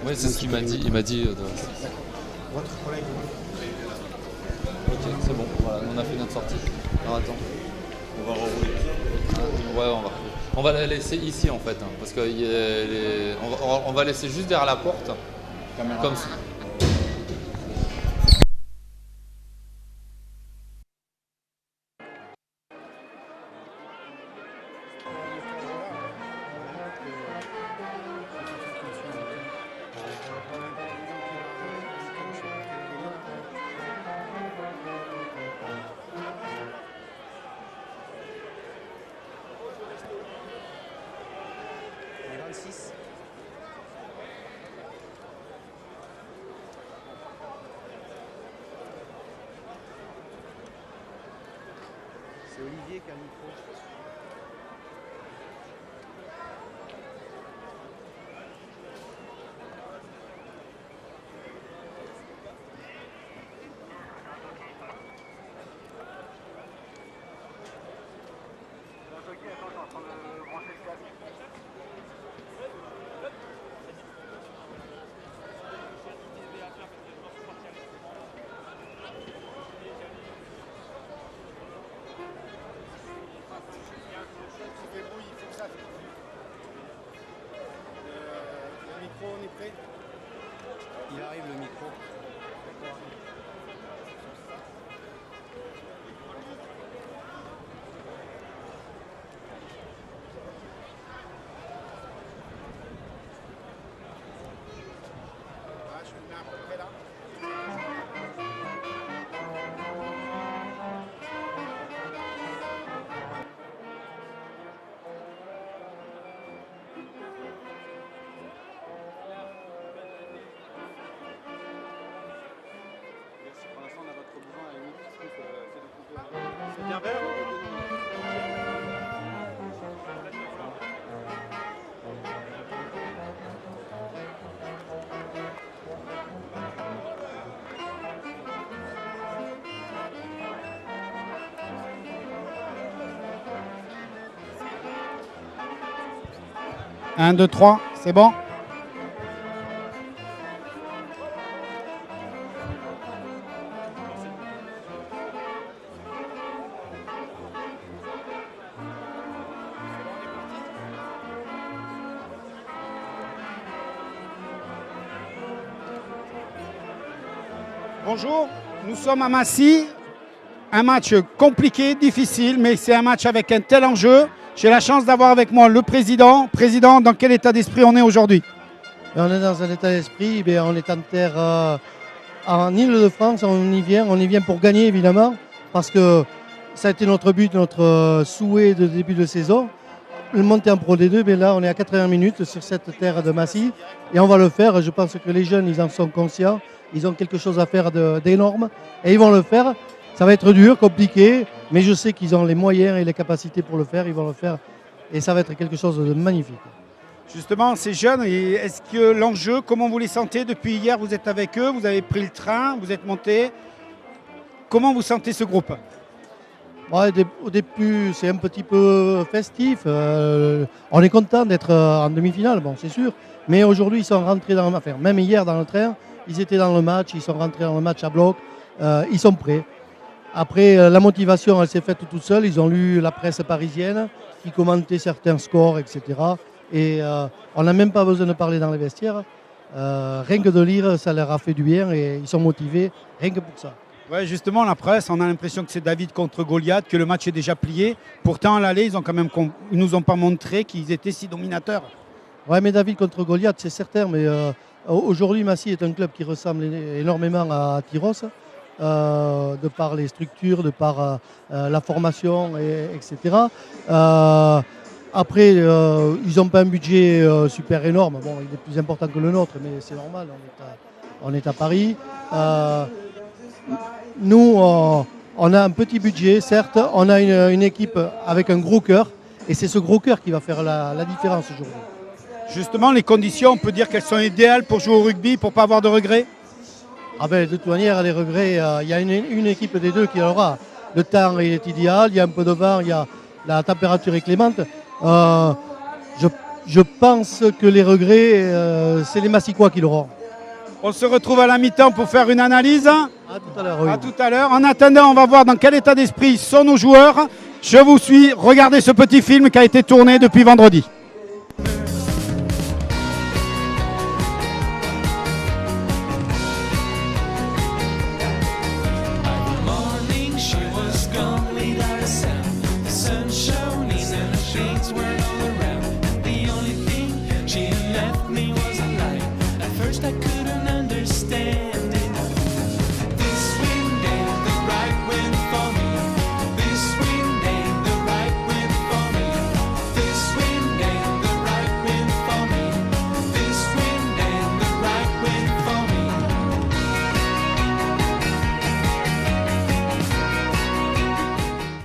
Oui, c'est ce qu'il m'a dit. Il m'a dit. Votre collègue. Ok, c'est bon. Voilà, on a fait notre sortie. Alors attends. On va rerouler tout ça. Ouais, on va la laisser ici en fait, hein, parce que on va laisser juste derrière la porte. Caméra. Comme ça. C'est Olivier qui a le micro. On est prêt. Il arrive le micro. Ah, je le mets à peu près là. C'est bien vert. Un, deux, trois, c'est bon? Bonjour, nous sommes à Massy. Un match compliqué, difficile, mais c'est un match avec un tel enjeu. J'ai la chance d'avoir avec moi le président. Président, dans quel état d'esprit on est aujourd'hui? On est dans un état d'esprit, on est en terre en Île-de-France, on y vient pour gagner évidemment, parce que ça a été notre but, notre souhait de début de saison. Le monter en Pro D2, là on est à 80 minutes sur cette terre de Massy et on va le faire. Je pense que les jeunes, ils en sont conscients, ils ont quelque chose à faire d'énorme et ils vont le faire. Ça va être dur, compliqué, mais je sais qu'ils ont les moyens et les capacités pour le faire, ils vont le faire et ça va être quelque chose de magnifique. Justement, ces jeunes, est-ce que l'enjeu, comment vous les sentez depuis hier? Vous êtes avec eux, vous avez pris le train, vous êtes montés. Comment vous sentez ce groupe? Ouais, au début, c'est un petit peu festif. On est content d'être en demi-finale, bon, c'est sûr. Mais aujourd'hui, ils sont rentrés dans le match. Enfin, même hier dans le train, ils étaient dans le match, ils sont rentrés dans le match à bloc. Ils sont prêts. Après, la motivation, elle s'est faite toute seule. Ils ont lu la presse parisienne qui commentait certains scores, etc. Et on n'a même pas besoin de parler dans les vestiaires. Rien que de lire, ça leur a fait du bien et ils sont motivés, rien que pour ça. Ouais, justement, la presse, on a l'impression que c'est David contre Goliath, que le match est déjà plié. Pourtant, à l'aller, ils nous ont pas montré qu'ils étaient si dominateurs. Ouais, mais David contre Goliath, c'est certain. Mais aujourd'hui, Massy est un club qui ressemble énormément à Tyros, de par les structures, de par la formation, etc. Après, ils n'ont pas un budget super énorme. Bon, il est plus important que le nôtre, mais c'est normal. On est à Paris. Nous, on a un petit budget, certes. On a une équipe avec un gros cœur. Et c'est ce gros cœur qui va faire la différence aujourd'hui. Justement, les conditions, on peut dire qu'elles sont idéales pour jouer au rugby, pour ne pas avoir de regrets. Ah ben, de toute manière, les regrets, il y a une équipe des deux qui en aura. Le temps il est idéal, il y a un peu de vent, la température est clémente. Je pense que les regrets, c'est les Massicois qui l'auront. On se retrouve à la mi-temps pour faire une analyse. À tout à l'heure, oui. À tout à l'heure. En attendant, on va voir dans quel état d'esprit sont nos joueurs. Je vous suis. Regardez ce petit film qui a été tourné depuis vendredi.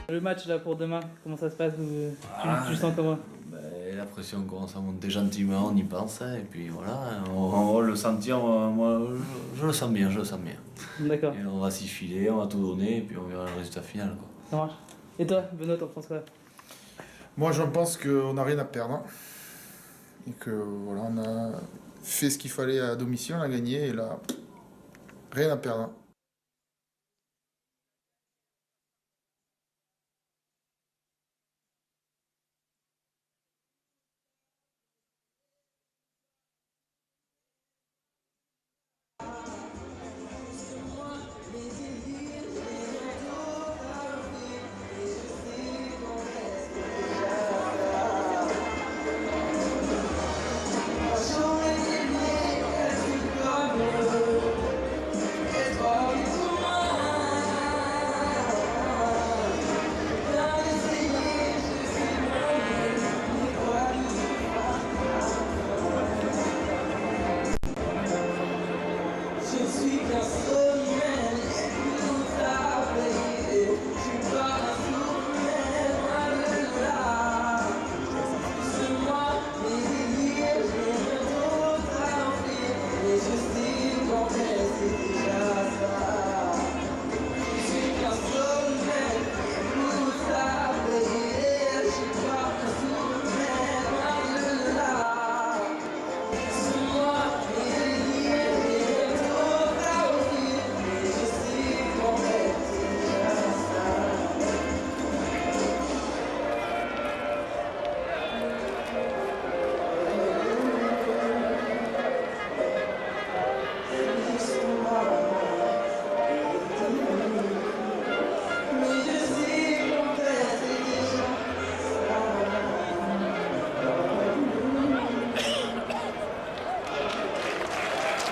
Le match là pour demain, comment ça se passe? Tu le sens comment? La pression commence à monter gentiment, on y pense, hein, et puis voilà, on va le sentir, moi je le sens bien, D'accord. Et on va s'y filer, on va tout donner, et puis on verra le résultat final, quoi. Ça marche. Et toi, Benoît, t'en penses quoi? Moi, je pense qu'on n'a rien à perdre. Et que voilà, on a fait ce qu'il fallait à domicile, on a gagné, et là, rien à perdre.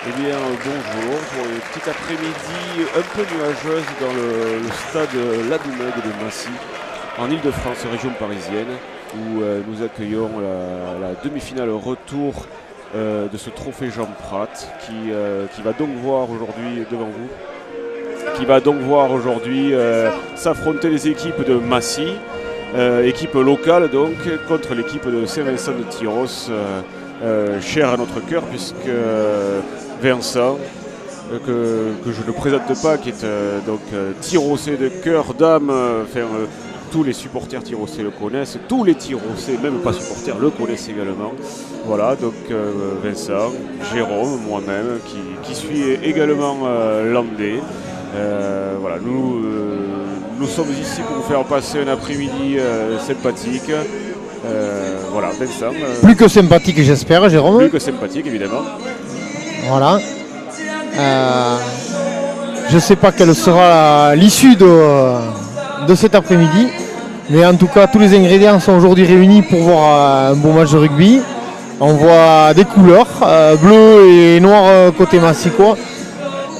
Eh bien, bonjour pour une petite après-midi un peu nuageuse dans le stade Ladoumègue de Massy, en Ile-de-France, région parisienne, où nous accueillons la demi-finale retour de ce trophée Jean Prat, qui va donc voir aujourd'hui devant vous, qui va donc voir aujourd'hui s'affronter les équipes de Massy, équipe locale donc, contre l'équipe de Saint-Vincent de Tyros, chère à notre cœur, puisque Vincent, que je ne présente pas, qui est donc Tyrossais de cœur, d'âme, tous les supporters tyrossais le connaissent, tous les tyrossais, même pas supporters, le connaissent également. Voilà, donc Vincent, Jérôme, moi-même, qui suis également landais. Voilà, nous sommes ici pour vous faire passer un après-midi sympathique. Voilà, Vincent. Plus que sympathique, j'espère, Jérôme. Plus que sympathique, évidemment. Voilà. Je ne sais pas quelle sera l'issue de cet après-midi. Mais en tout cas, tous les ingrédients sont aujourd'hui réunis pour voir un beau match de rugby. On voit des couleurs, bleu et noir côté massicois.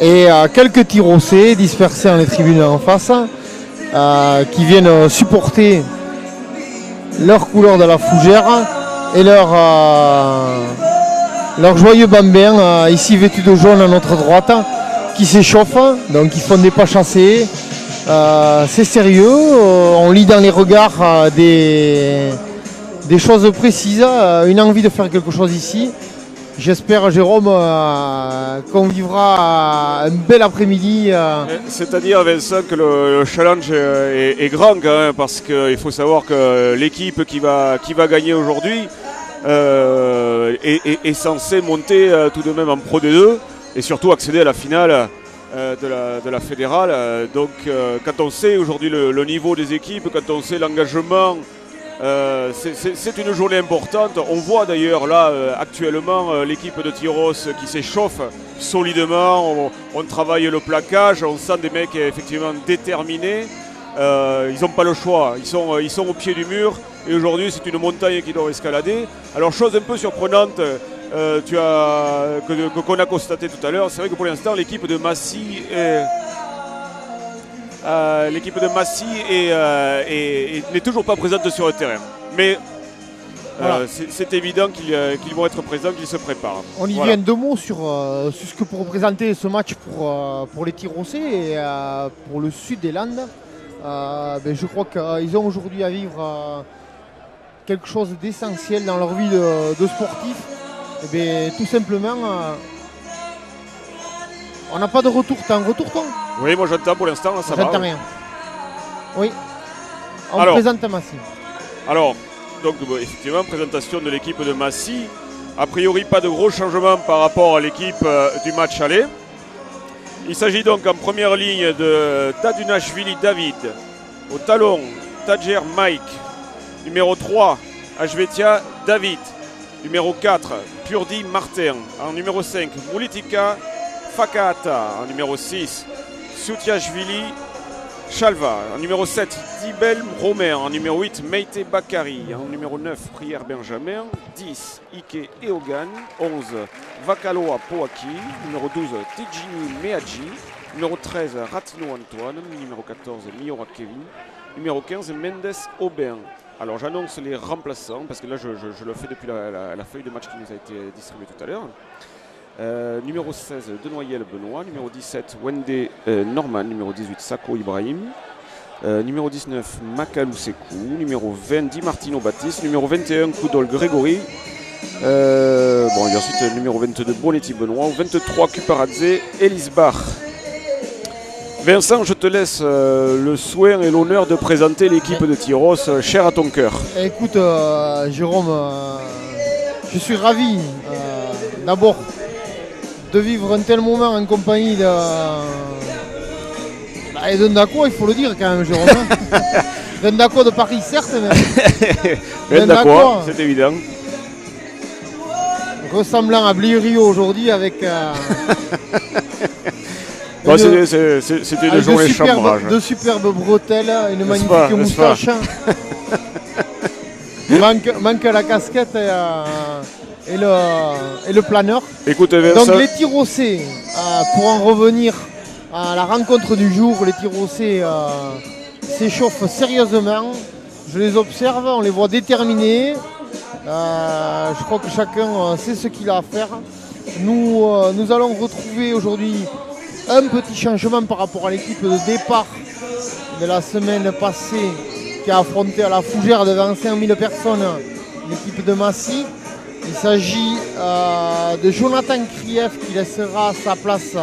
Et quelques tirossés dispersés dans les tribunes en face qui viennent supporter leur couleur de la fougère et leur joyeux bambin ici vêtu de jaune à notre droite qui s'échauffe, donc ils font des pas chassés. C'est sérieux, on lit dans les regards des choses précises, une envie de faire quelque chose ici. J'espère, Jérôme, qu'on vivra un bel après-midi. C'est-à-dire, Vincent, que le challenge est grand quand même, parce qu'il faut savoir que l'équipe qui va gagner aujourd'hui est censée monter tout de même en Pro D2 et surtout accéder à la finale de la fédérale. Donc quand on sait aujourd'hui le niveau des équipes, quand on sait l'engagement, c'est une journée importante. On voit d'ailleurs là actuellement l'équipe de Tyros qui s'échauffe solidement. On travaille le plaquage, on sent des mecs effectivement déterminés. Ils n'ont pas le choix, ils sont au pied du mur et aujourd'hui c'est une montagne qu'ils doivent escalader. Alors chose un peu surprenante qu'on a constaté tout à l'heure, c'est vrai que pour l'instant l'équipe de Massy n'est toujours pas présente sur le terrain. Mais voilà. C'est évident qu'ils vont être présents, qu'ils se préparent. On y vient 2 mots sur ce que pour représenter ce match pour les Tyrossais et pour le sud des Landes. Je crois qu'ils ont aujourd'hui à vivre quelque chose d'essentiel dans leur vie de sportif. Tout simplement, on n'a pas de retour. T'as un retour, toi? Oui, moi j'entends pour l'instant, ça va. J'entends rien. Oui, on présente Massy. Alors, donc effectivement, présentation de l'équipe de Massy. A priori, pas de gros changements par rapport à l'équipe du match aller. Il s'agit donc en première ligne de Tadunashvili David, au talon Tadjer Mike, numéro 3 Ajvetia David, numéro 4 Purdi Martin, en numéro 5 Moulitika Fakahata, en numéro 6 Soutiashvili Chalva, en numéro 7 Dibel Romer, en numéro 8 Meite Bakari, en numéro 9 Prière Benjamin, 10 Ike Eogan, 11 Vakaloa Poaki, numéro 12 Tejini Meadji, numéro 13 Ratino Antoine, numéro 14 Miora Kevin, numéro 15 Mendes Aubin. Alors j'annonce les remplaçants parce que là je le fais depuis la feuille de match qui nous a été distribuée tout à l'heure. Numéro 16 Denoyel Benoît, numéro 17 Wende Norman, numéro 18 Sako Ibrahim, numéro 19 Makalou Sekou, numéro 20 Di Martino Baptiste, numéro 21 Koudol Grégory, et ensuite numéro 22 Bonetti Benoît, 23 Kuparadze Elisbar. Vincent, je te laisse le soin et l'honneur de présenter l'équipe de Tyros, chère à ton cœur. Écoute, Jérôme, je suis ravi d'abord de vivre un tel moment en compagnie d'un Dako, il faut le dire quand même, Jérôme. D'un Dako de Paris, certes, mais d'un Dako, c'est évident. Ressemblant à Blériot aujourd'hui avec... C'était une journée chambrage. De superbes bretelles, une magnifique moustache. manque la casquette et le planeur. Écoutez, Vincent. Donc les Tyrossais, pour en revenir à la rencontre du jour, les Tyrossais s'échauffent sérieusement. Je les observe, on les voit déterminés. Je crois que chacun sait ce qu'il a à faire. Nous allons retrouver aujourd'hui un petit changement par rapport à l'équipe de départ de la semaine passée qui a affronté à la Fougère devant 5000 personnes l'équipe de Massy. Il s'agit de Jonathan Krief qui laissera sa place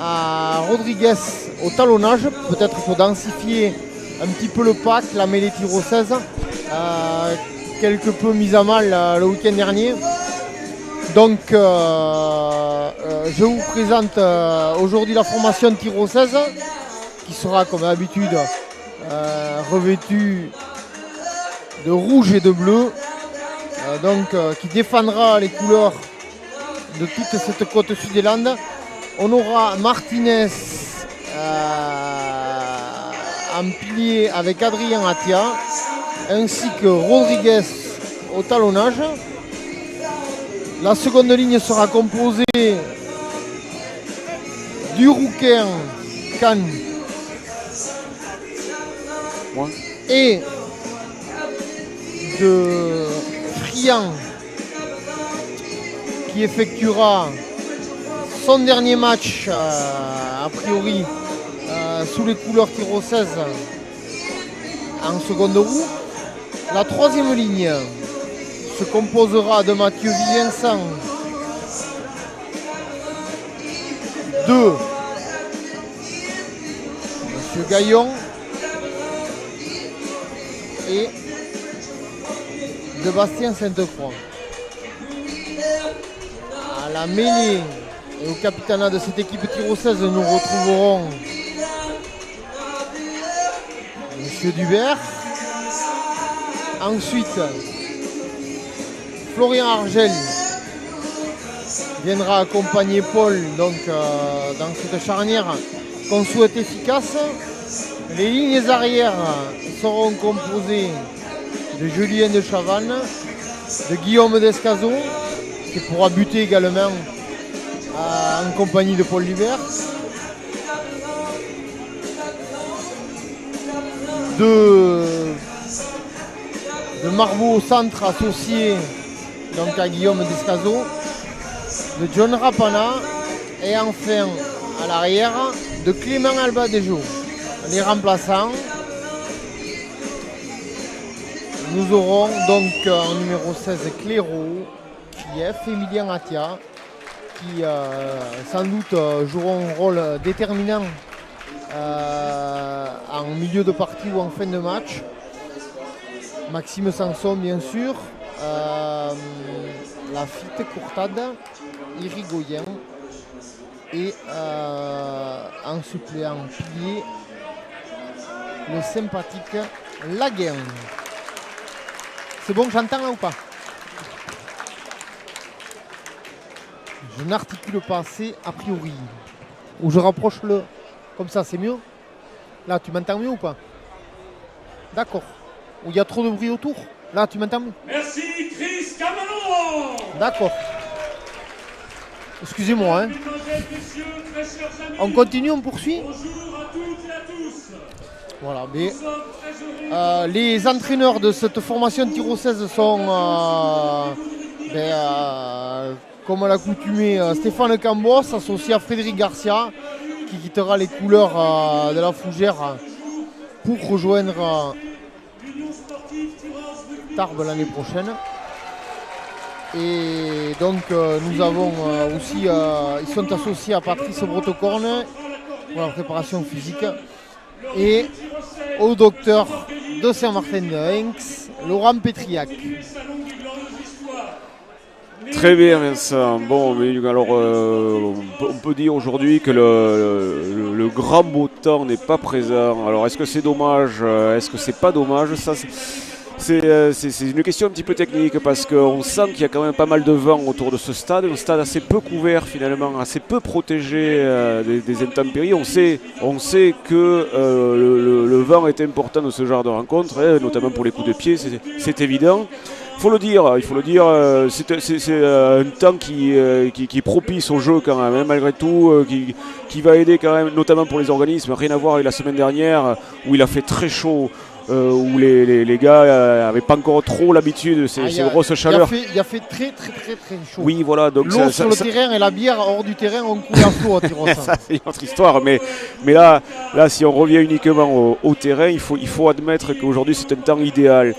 à Rodriguez au talonnage, peut-être pour densifier un petit peu le pack, la mêlée tyrossaise, quelque peu mise à mal le week-end dernier. Donc je vous présente aujourd'hui la formation tyrossaise qui sera comme d'habitude revêtue de rouge et de bleu, qui défendra les couleurs de toute cette côte sud des Landes. On aura Martinez en pilier avec Adrien Atia, ainsi que Rodriguez au talonnage. La seconde ligne sera composée du Rouquin, Cannes et de Friand, qui effectuera son dernier match a priori sous les couleurs Tiro 16 en seconde roue. La troisième ligne se composera de Mathieu Vincent, de Monsieur Gaillon et de Bastien Sainte-Croix. À la mêlée et au capitanat de cette équipe Tiro 16, nous retrouverons Monsieur Dubert. Ensuite, Florian Argel viendra accompagner Paul donc, dans cette charnière qu'on souhaite efficace. Les lignes arrières seront composées de Julien de Chavannes, de Guillaume Descazaux, qui pourra buter également en compagnie de Paul Dubert, de Marbeau au centre associé donc à Guillaume Descazaux, de John Rapana et enfin à l'arrière de Clément Albadejo. Les remplaçants, nous aurons donc en numéro 16 Cléro, Kiev, Emilien Atia, qui sans doute joueront un rôle déterminant en milieu de partie ou en fin de match. Maxime Sanson bien sûr, Lafitte, Courtade, Irigoyen et en suppléant pilier le sympathique Laguin. C'est bon, j'entends là ou pas? Je n'articule pas assez a priori. Ou je rapproche le... Comme ça, c'est mieux? Là, tu m'entends mieux ou pas? D'accord. Ou il y a trop de bruit autour? Là, tu m'entends mieux? Merci, Chris Cameron. D'accord. Excusez-moi. Hein. On continue, on poursuit? Bonjour à toutes et à tous. Voilà, mais les entraîneurs de cette formation Tiro 16 sont, comme à l'accoutumée, Stéphane Cambos, associé à Frédéric Garcia, qui quittera les couleurs de la Fougère pour rejoindre Tarbes l'année prochaine. Et donc nous avons aussi, ils sont associés à Patrice Bretecorne pour la préparation physique et au docteur de Saint-Martin de Hinx, Laurent Pétriac. Très bien Vincent. Bon, mais alors on peut dire aujourd'hui que le grand beau temps n'est pas présent. Alors est-ce que c'est dommage? Est-ce que c'est pas dommage? Ça, c'est une question un petit peu technique parce qu'on sent qu'il y a quand même pas mal de vent autour de ce stade, un stade assez peu couvert finalement, assez peu protégé des intempéries. On sait que le vent est important dans ce genre de rencontre, hein, notamment pour les coups de pied, c'est évident. Il faut le dire, c'est un temps qui est propice au jeu quand même, hein, malgré tout, qui va aider quand même, notamment pour les organismes. Rien à voir avec la semaine dernière où il a fait très chaud. Où les gars n'avaient pas encore trop l'habitude de ces grosses chaleurs. Il a fait très chaud. Oui, voilà. Donc l'eau sur le terrain et la bière hors du terrain ont coulé à flot à Tyrosse. Ça, c'est une autre histoire. Mais là, si on revient uniquement au terrain, il faut admettre qu'aujourd'hui, c'est un temps idéal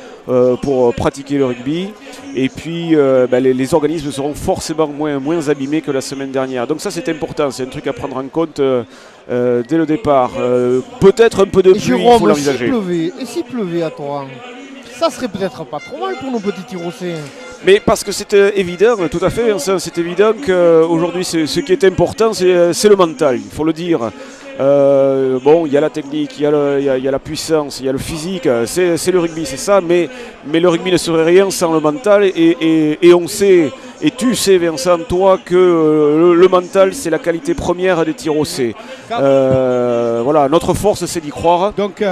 pour pratiquer le rugby. Et puis, les organismes seront forcément moins abîmés que la semaine dernière. Donc ça, c'est important. C'est un truc à prendre en compte dès le départ. Peut-être un peu de pluie, il faut l'envisager. Et s'il pleuvait à Troyes, ça serait peut-être pas trop mal pour nos petits Tyrossais. Mais parce que c'est évident, tout à fait, Vincent, c'est évident qu'aujourd'hui, ce qui est important, c'est le mental, il faut le dire. Il y a la technique, il y a la puissance, il y a le physique, c'est le rugby, c'est ça, mais le rugby ne serait rien sans le mental et on sait Et tu sais, Vincent, toi, que le mental, c'est la qualité première des Tirossais. Voilà, notre force, c'est d'y croire. Donc,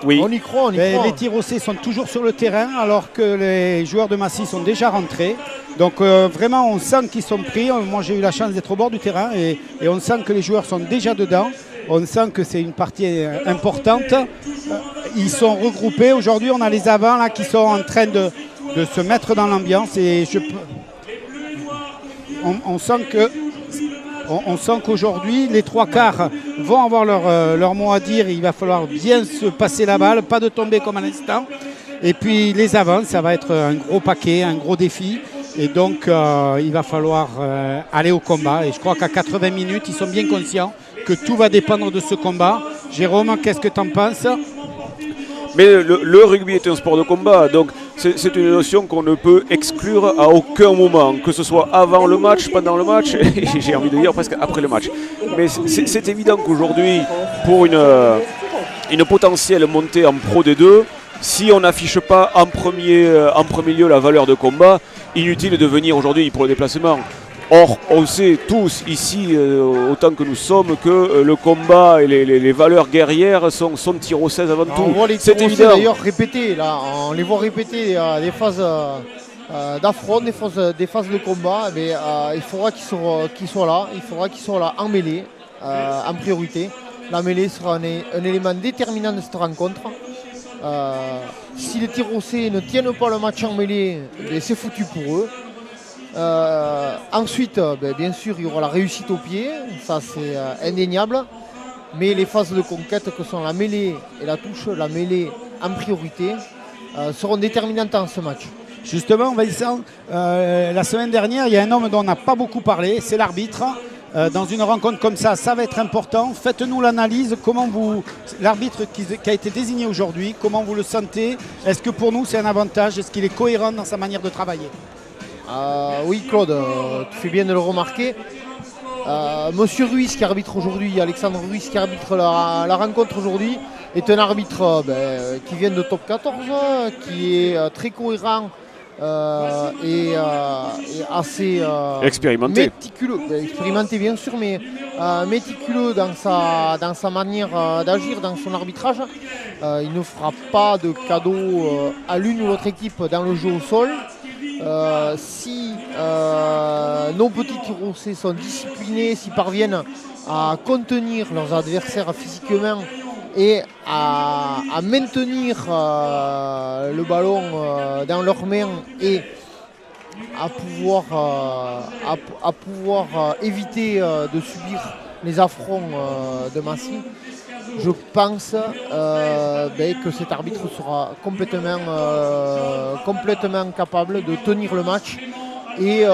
oui. On y croit, Les Tirossais sont toujours sur le terrain alors que les joueurs de Massy sont déjà rentrés. Donc vraiment, on sent qu'ils sont pris. Moi, j'ai eu la chance d'être au bord du terrain et on sent que les joueurs sont déjà dedans. On sent que c'est une partie importante. Ils sont regroupés. Aujourd'hui, on a les avants là, qui sont en train de se mettre dans l'ambiance. Et on sent qu'aujourd'hui, les trois quarts vont avoir leur mot à dire. Il va falloir bien se passer la balle, pas de tomber comme à l'instant. Et puis les avants, ça va être un gros paquet, un gros défi. Et donc, il va falloir aller au combat. Et je crois qu'à 80 minutes, ils sont bien conscients que tout va dépendre de ce combat. Jérôme, qu'est-ce que tu en penses ? Mais le rugby est un sport de combat, donc c'est une notion qu'on ne peut exclure à aucun moment, que ce soit avant le match, pendant le match, et j'ai envie de dire presque après le match. Mais c'est évident qu'aujourd'hui, pour une potentielle montée en Pro D2, si on n'affiche pas en premier lieu la valeur de combat, inutile de venir aujourd'hui pour le déplacement. Or, on sait tous ici, autant que nous sommes, que le combat et les valeurs guerrières sont tirossaises avant tout. On voit les c'est Tirossais évident. d'ailleurs répéter, là, on les voit répéter des phases d'affront, des phases de combat. Mais, il faudra qu'ils soient là, il faudra qu'ils soient là en mêlée, en priorité. La mêlée sera un élément déterminant de cette rencontre. Si les Tirossais ne tiennent pas le match en mêlée, c'est foutu pour eux. Ensuite, bien sûr, il y aura la réussite au pied, ça c'est indéniable. Mais les phases de conquête que sont la mêlée et la touche, la mêlée en priorité, seront déterminantes dans ce match. Justement, Vincent, la semaine dernière, il y a un homme dont on n'a pas beaucoup parlé, c'est l'arbitre. Dans une rencontre comme ça va être important. Faites-nous l'analyse. L'arbitre qui a été désigné aujourd'hui, comment vous le sentez ? Est-ce que pour nous c'est un avantage ? Est-ce qu'il est cohérent dans sa manière de travailler ? Oui, Claude, tu fais bien de le remarquer. Monsieur Ruiz qui arbitre aujourd'hui, Alexandre Ruiz qui arbitre la rencontre aujourd'hui, est un arbitre qui vient de top 14, qui est très cohérent et assez expérimenté. Méticuleux, expérimenté bien sûr, mais méticuleux dans sa manière d'agir, dans son arbitrage. Il ne fera pas de cadeau à l'une ou l'autre équipe dans le jeu au sol. Si nos petits Tirossais sont disciplinés, s'ils parviennent à contenir leurs adversaires physiquement et à maintenir le ballon dans leurs mains et à pouvoir éviter de subir les affronts de Massy, je pense que cet arbitre sera complètement capable de tenir le match et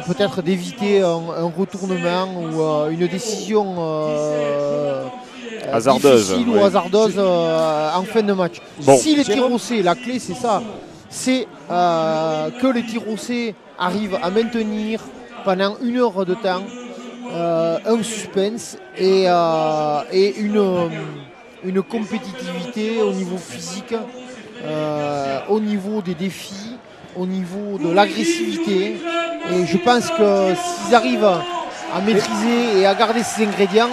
peut-être d'éviter un retournement ou une décision hasardeuse, difficile ou hasardeuse en fin de match. Bon. Si les Tirossais, la clé c'est ça, c'est que les Tirossais arrivent à maintenir pendant 1 heure de temps un suspense et une compétitivité au niveau physique, au niveau des défis, au niveau de l'agressivité. Et je pense que s'ils arrivent à maîtriser et à garder ces ingrédients,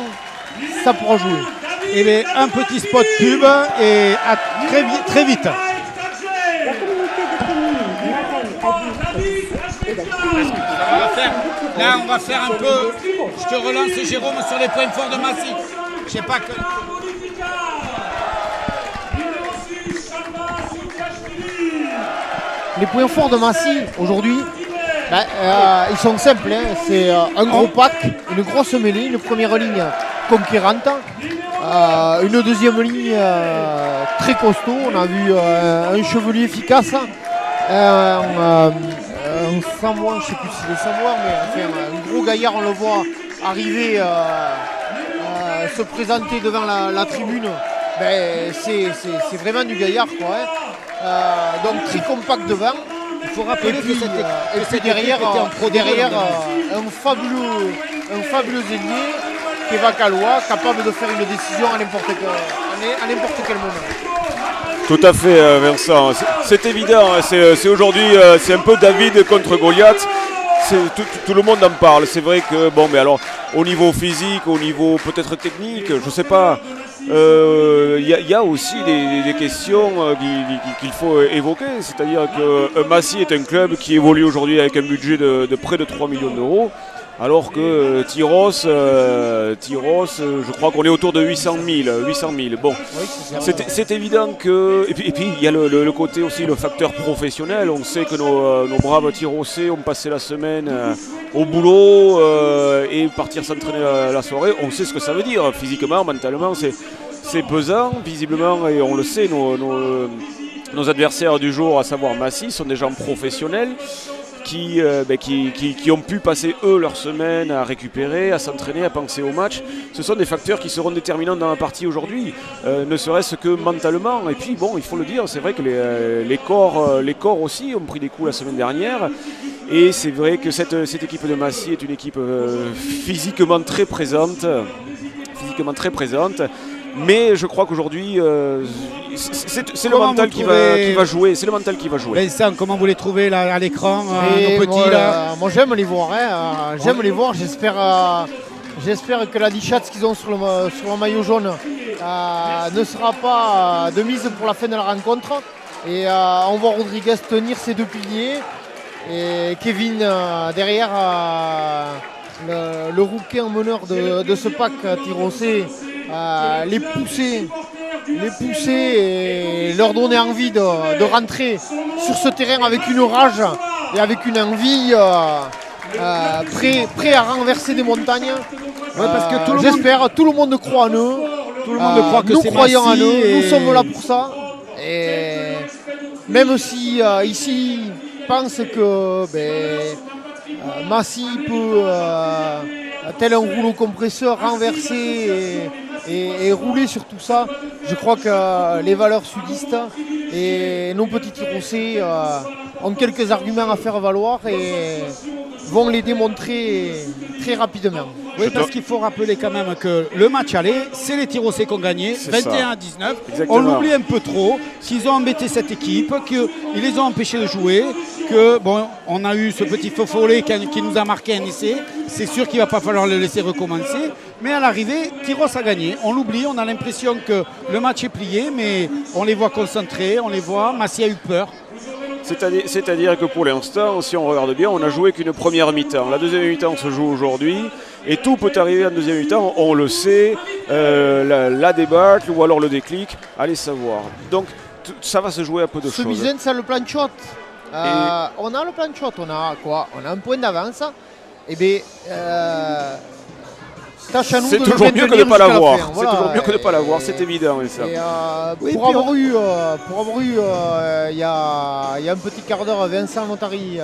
ça pourra jouer. Et bien, un petit spot pub et à très vite. Là, on va faire un peu. Je te relance, Jérôme, sur les points forts de Massy. Je sais pas que. Les points forts de Massy aujourd'hui, ils sont simples. C'est un gros pack, une grosse mêlée, une première ligne conquérante, une deuxième ligne très costaud. On a vu un chevalier efficace. Un Samoa, je ne sais plus si c'est des Samoa, mais enfin, un gros gaillard, on le voit arriver, se présenter devant la tribune. C'est vraiment du gaillard, quoi. Donc très compact devant. Il faut rappeler et puis derrière un fabuleux ailier, Keva Kaloa, capable de faire une décision à n'importe quel moment. Tout à fait, Vincent. C'est évident. C'est aujourd'hui, c'est un peu David contre Goliath. Tout le monde en parle. C'est vrai que, bon, mais alors, au niveau physique, au niveau peut-être technique, je ne sais pas. Il y a aussi des questions qu'il faut évoquer. C'est-à-dire que Massy est un club qui évolue aujourd'hui avec un budget de près de 3 millions d'euros. Alors que Tyros, je crois qu'on est autour de 800 000. Bon, c'est évident que... Et puis il y a le côté aussi, le facteur professionnel. On sait que nos braves Tyrosais ont passé la semaine au boulot et partir s'entraîner la soirée. On sait ce que ça veut dire, physiquement, mentalement, c'est pesant, visiblement, et on le sait, nos adversaires du jour, à savoir Massy, sont des gens professionnels. Qui ont pu passer eux leur semaine à récupérer, à s'entraîner, à penser au match. Ce sont des facteurs qui seront déterminants dans la partie aujourd'hui, ne serait-ce que mentalement. Et puis bon, il faut le dire, c'est vrai que les corps aussi ont pris des coups la semaine dernière. Et c'est vrai que cette équipe de Massy est une équipe physiquement très présente. Mais je crois qu'aujourd'hui, c'est le mental qui va jouer. C'est le mental qui va jouer. Vincent, comment vous les trouvez là, à l'écran, nos petits là? Moi j'aime les voir. J'aime les voir. J'espère que la Dichatz qu'ils ont sur le maillot jaune ne sera pas de mise pour la fin de la rencontre. Et on voit Rodriguez tenir ses deux piliers. Et Kevin derrière, le rookie en meneur de ce pack Tyrosais. Les pousser et leur donner envie de rentrer sur ce terrain avec une rage et avec une envie prêt à renverser des montagnes. Ouais, parce que j'espère, tout le monde croit en eux. Tout le monde croit que nous c'est croyons en Massy eux, nous sommes là pour ça. Et même si ici pense que Massy peut, tel un rouleau compresseur, renverser et rouler sur tout ça, je crois que les valeurs sudistes et nos petits Tyrosais ont quelques arguments à faire valoir et vont les démontrer très rapidement. Oui, parce qu'il faut rappeler quand même que le match aller, c'est les Tyrosais qui ont gagné, 21-19. Exactement. On l'oublie un peu trop, qu'ils ont embêté cette équipe, qu'ils les ont empêchés de jouer, que bon, on a eu ce petit faux follet qui nous a marqué un essai. C'est sûr qu'il ne va pas falloir le laisser recommencer. Mais à l'arrivée, Tyros a gagné. On l'oublie, on a l'impression que le match est plié, mais on les voit concentrés, on les voit. Massy a eu peur. C'est-à-dire que pour l'instant, si on regarde bien, on n'a joué qu'une première mi-temps. La deuxième mi-temps se joue aujourd'hui et tout peut arriver en deuxième mi-temps, on le sait, la débâcle ou alors le déclic, allez savoir. Donc ça va se jouer à peu de choses. Bizen, c'est le plan de shot. On a le plan de shot, on a quoi? On a un point d'avance. Et bien, c'est toujours mieux que de ne pas l'avoir. C'est toujours mieux que de ne pas l'avoir, c'est évident. Ça. Pour avoir eu, il y a un petit quart d'heure, Vincent Notari,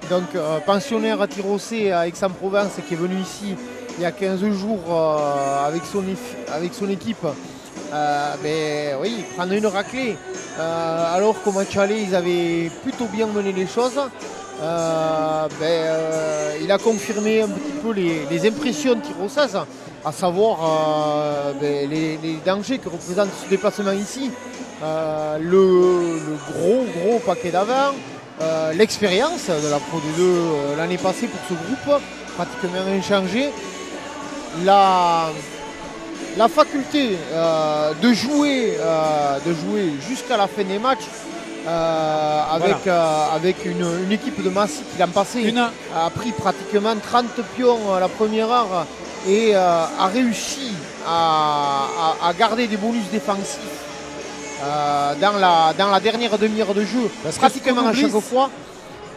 donc pensionnaire à Tyrosais à Aix-en-Provence, qui est venu ici il y a 15 jours avec son équipe. Oui, prendre une raclée. Alors qu'au match aller, ils avaient plutôt bien mené les choses. Il a confirmé un petit peu les impressions de Tyrosais, à savoir les dangers que représente ce déplacement ici, le gros paquet d'avant, l'expérience de la Pro D2 l'année passée pour ce groupe, pratiquement inchangé, la faculté de jouer jusqu'à la fin des matchs. Avec une équipe de Massy qui l'an passé a pris pratiquement 30 pions à la première heure et a réussi à garder des bonus défensifs dans la dernière demi-heure de jeu, pratiquement à chaque fois.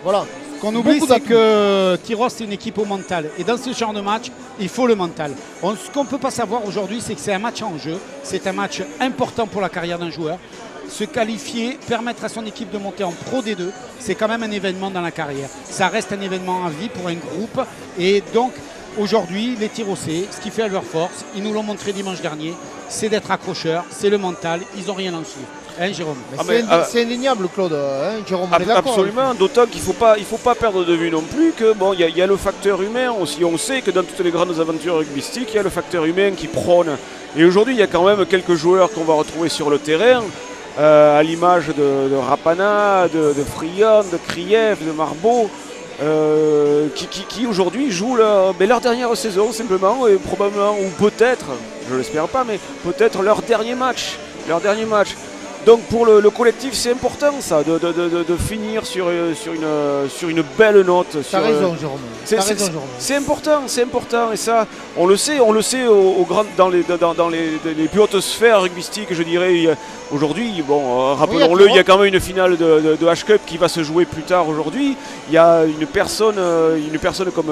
Voilà. Ce qu'on oublie, c'est que Tyros, c'est une équipe au mental. Et dans ce genre de match, il faut le mental. Ce qu'on ne peut pas savoir aujourd'hui, c'est que c'est un match en jeu. C'est un match important pour la carrière d'un joueur. Se qualifier, permettre à son équipe de monter en Pro D2, c'est quand même un événement dans la carrière. Ça reste un événement à vie pour un groupe. Et donc, aujourd'hui, les Tyrosais, ce qui fait à leur force, ils nous l'ont montré dimanche dernier, c'est d'être accrocheurs, c'est le mental, ils n'ont rien lancé. Hein, Jérôme? C'est indéniable, Claude. Hein, Jérôme, on est d'accord. Absolument, d'autant qu'il ne faut pas perdre de vue non plus que bon, y a le facteur humain aussi. On sait que dans toutes les grandes aventures rugbystiques, il y a le facteur humain qui prône. Et aujourd'hui, il y a quand même quelques joueurs qu'on va retrouver sur le terrain à l'image de Rapana, de Frion, de Krief, de Marbeau, qui aujourd'hui jouent leur dernière saison simplement, et probablement, ou peut-être, je ne l'espère pas, mais peut-être leur dernier match. Donc pour le collectif, c'est important ça, de finir sur une belle note. T'as raison, Jérôme. C'est important, et ça, on le sait dans les plus hautes sphères rugbystiques, je dirais. Aujourd'hui, bon, rappelons-le, il y a quand même une finale de H-Cup qui va se jouer plus tard aujourd'hui. Il y a une personne comme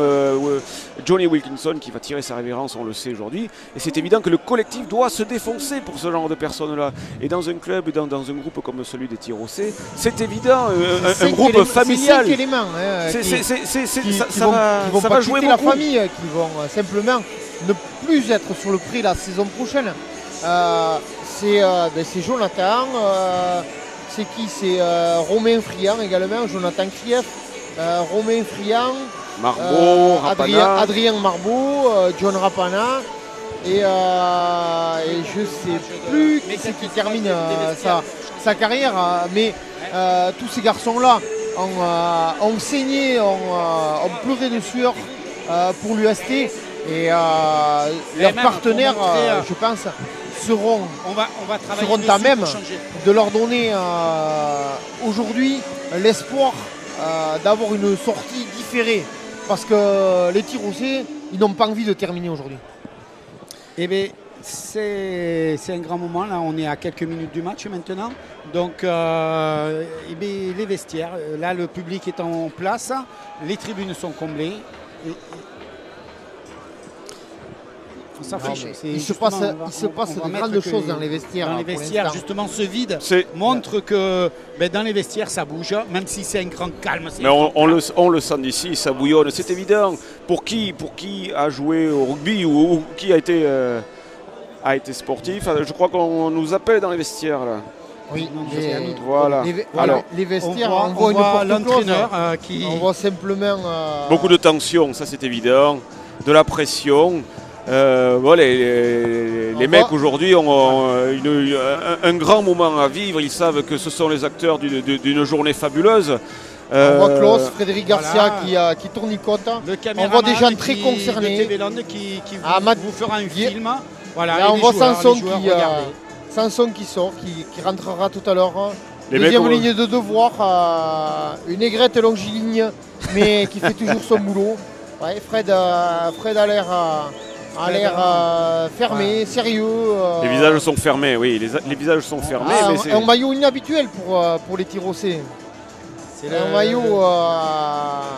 Johnny Wilkinson qui va tirer sa révérence, on le sait aujourd'hui. Et c'est évident que le collectif doit se défoncer pour ce genre de personnes-là. Et dans un club, dans un groupe comme celui des Tirocés, c'est évident, un groupe familial. C'est 5 éléments Ça va jouer la beaucoup. famille, qui vont simplement ne plus être sur le prix la saison prochaine. C'est Jonathan, c'est qui? C'est Romain Friand également, Jonathan Krief, Romain Friand, Marbeau, Rapana. Adrien Marbeau, John Rapana, et je ne sais plus qui c'est qui termine sa carrière, mais tous ces garçons-là ont saigné, ont pleuré de sueur pour l'UST, et leurs partenaires, je pense, seront à même de leur donner aujourd'hui l'espoir d'avoir une sortie différée, parce que les Tirocés, ils n'ont pas envie de terminer aujourd'hui. Eh bien, c'est un grand moment. Là, on est à quelques minutes du match maintenant. Donc, les vestiaires, là, le public est en place, les tribunes sont comblées. On s'affiche. Il se passe de grandes choses dans les vestiaires. Dans les vestiaires, justement, ce vide montre que dans les vestiaires, ça bouge, même si c'est un grand calme. Mais on le sent d'ici, ça bouillonne, c'est évident. Pour qui a joué au rugby ou qui a été sportif, je crois qu'on nous appelle dans les vestiaires là. Oui, voilà. Les vestiaires, on voit l'entraîneur qui... On voit simplement... Beaucoup de tension, ça c'est évident, de la pression. Les mecs aujourd'hui ont un grand moment à vivre, ils savent que ce sont les acteurs d'une journée fabuleuse. On voit Klaus, Frédéric Garcia qui tournicote. On voit des gens très concernés. qui vous fera un film. Voilà, là, on voit Sanson qui sort, qui rentrera tout à l'heure. Deuxième ligne de devoir, une aigrette longiligne, mais qui fait toujours son boulot. Ouais, Fred a l'air fermé, sérieux. Les visages sont fermés, oui, les visages sont fermés. Mais un maillot inhabituel pour les Tirocés. C'est un maillot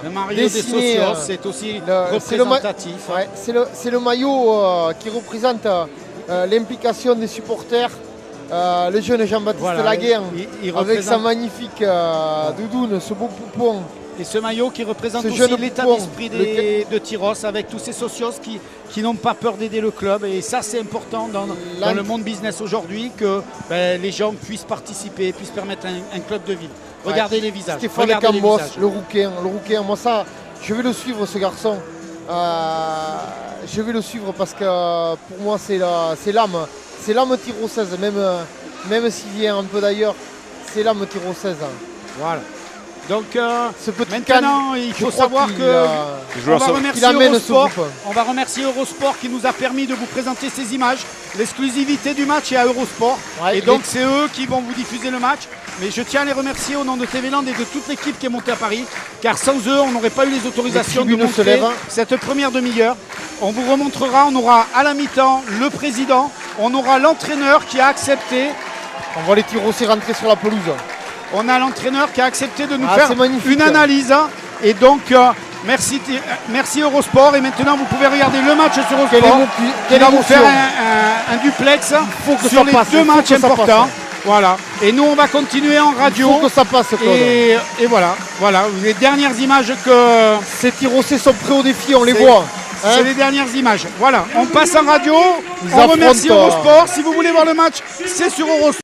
le maillot dessiné, des socios, c'est aussi représentatif. C'est le maillot qui représente l'implication des supporters. Le jeune Jean-Baptiste Laguerre, avec sa magnifique doudoune, ce beau poupon. Et ce maillot qui représente aussi l'état d'esprit de Tyros, avec tous ces socios qui n'ont pas peur d'aider le club. Et ça, c'est important dans le monde business aujourd'hui, que les gens puissent participer, puissent permettre un club de vivre. Regardez les visages. Stéphane Cambos, le Rouquin. Moi, ça, je vais le suivre, ce garçon. Je vais le suivre parce que pour moi, c'est l'âme. C'est l'âme tyrosaise, même s'il vient un peu d'ailleurs, c'est l'âme tyrosaise. Voilà. Donc maintenant, il faut savoir qu'on va remercier Eurosport qui nous a permis de vous présenter ces images. L'exclusivité du match est à Eurosport. Ouais, et donc c'est eux qui vont vous diffuser le match. Mais je tiens à les remercier au nom de TV Land et de toute l'équipe qui est montée à Paris. Car sans eux, on n'aurait pas eu les autorisations de montrer cette première demi-heure. On vous remontrera, on aura à la mi-temps le président, on aura l'entraîneur qui a accepté. On voit les Tirocés rentrer sur la pelouse. On a l'entraîneur qui a accepté de nous faire une analyse. Et donc, merci Eurosport. Et maintenant, vous pouvez regarder le match sur Eurosport. Qui va vous faire un duplex sur les deux matchs importants. Voilà. Et nous, on va continuer en radio. Il faut que ça passe, Claude. Et voilà. Les dernières images que... Ces Tirocés sont prêts au défi, on les voit. C'est les dernières images. Voilà. On passe en radio. On remercie Eurosport. Si vous voulez voir le match, c'est sur Eurosport.